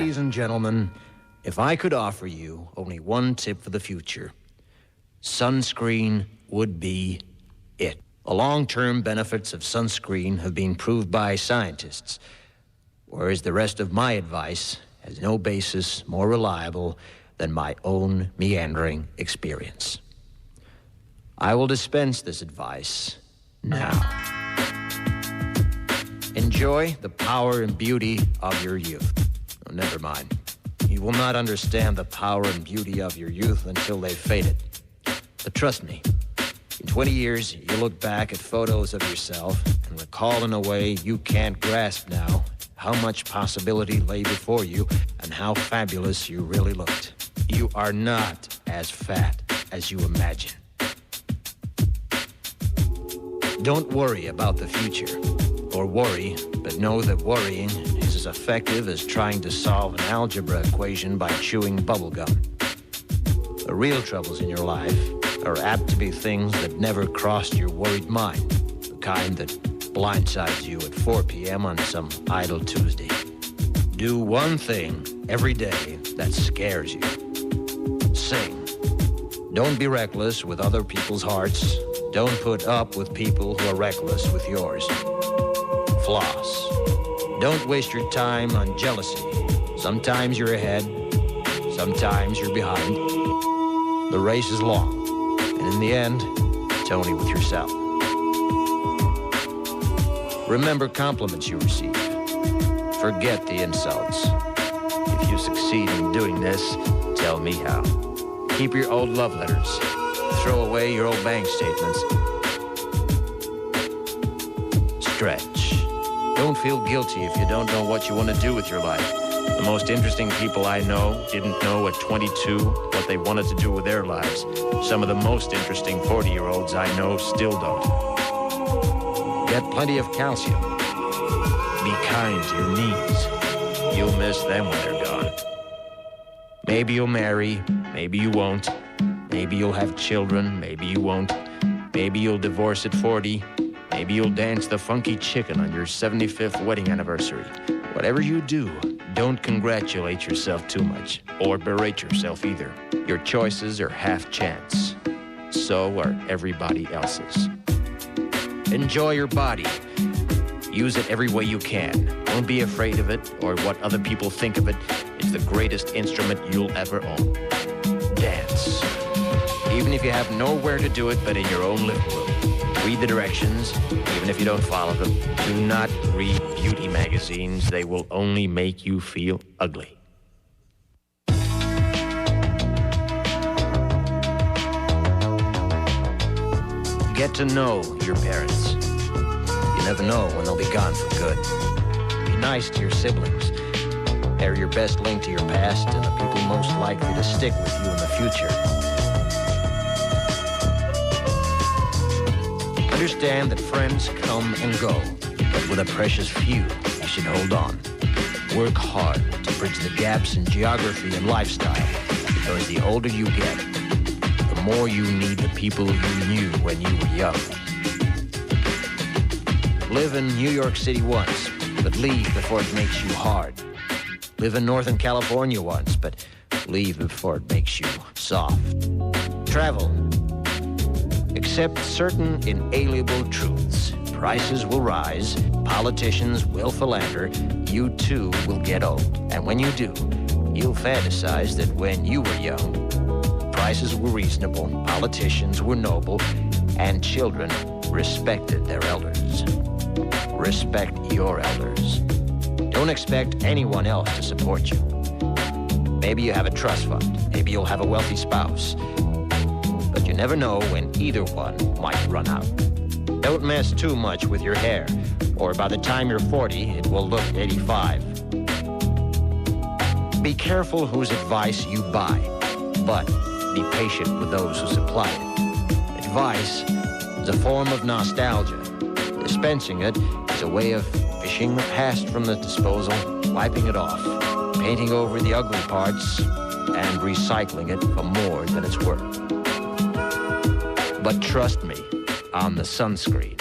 Ladies and gentlemen, if I could offer you only one tip for the future, sunscreen would be it. The long-term benefits of sunscreen have been proved by scientists, whereas the rest of my advice has no basis more reliable than my own meandering experience. I will dispense this advice now. Enjoy the power and beauty of your youth. Oh, never mind. You will not understand the power and beauty of your youth until they've faded. But trust me, in 20 years, you look back at photos of yourself and recall in a way you can't grasp now how much possibility lay before you and how fabulous you really looked. You are not as fat as you imagine. Don't worry about the future, or worry, but know that worrying is as effective as trying to solve an algebra equation by chewing bubblegum. The real troubles in your life are apt to be things that never crossed your worried mind, the kind that blindsides you at 4 p.m. on some idle Tuesday. Do one thing every day that scares you. Sing. Don't be reckless with other people's hearts. Don't put up with people who are reckless with yours. Floss. Don't waste your time on jealousy. Sometimes you're ahead, sometimes you're behind. The race is long, and in the end, it's only with yourself. Remember compliments you receive. Forget the insults. If you succeed in doing this, tell me how. Keep your old love letters. Throw away your old bank statements. Stretch. Don't feel guilty if you don't know what you want to do with your life. The most interesting people I know didn't know at 22 what they wanted to do with their lives. Some of the most interesting 40-year-olds I know still don't. Get plenty of calcium. Be kind to your knees. You'll miss them when they're gone. Maybe you'll marry, maybe you won't. Maybe you'll have children, maybe you won't. Maybe you'll divorce at 40. Maybe you'll dance the funky chicken on your 75th wedding anniversary. Whatever you do, don't congratulate yourself too much, or berate yourself either. Your choices are half chance. So are everybody else's. Enjoy your body. Use it every way you can. Don't be afraid of it or what other people think of it. It's the greatest instrument you'll ever own. Dance. Even if you have nowhere to do it but in your own living room. Read the directions, even if you don't follow them. Do not read beauty magazines. They will only make you feel ugly. Get to know your parents. You never know when they'll be gone for good. Be nice to your siblings. They're your best link to your past and the people most likely to stick with you in the future. Understand that friends come and go, but with a precious few, you should hold on. Work hard to bridge the gaps in geography and lifestyle, because the older you get, the more you need the people you knew when you were young. Live in New York City once, but leave before it makes you hard. Live in Northern California once, but leave before it makes you soft. Travel. Accept certain inalienable truths. Prices will rise, politicians will philander, you too will get old. And when you do, you'll fantasize that when you were young, prices were reasonable, politicians were noble, and children respected their elders. Respect your elders. Don't expect anyone else to support you. Maybe you have a trust fund, maybe you'll have a wealthy spouse. But you never know when either one might run out. Don't mess too much with your hair, or by the time you're 40, it will look 85. Be careful whose advice you buy, but be patient with those who supply it. Advice is a form of nostalgia. Dispensing it is a way of fishing the past from the disposal, wiping it off, painting over the ugly parts, and recycling it for more than it's worth. But trust me on the sunscreen.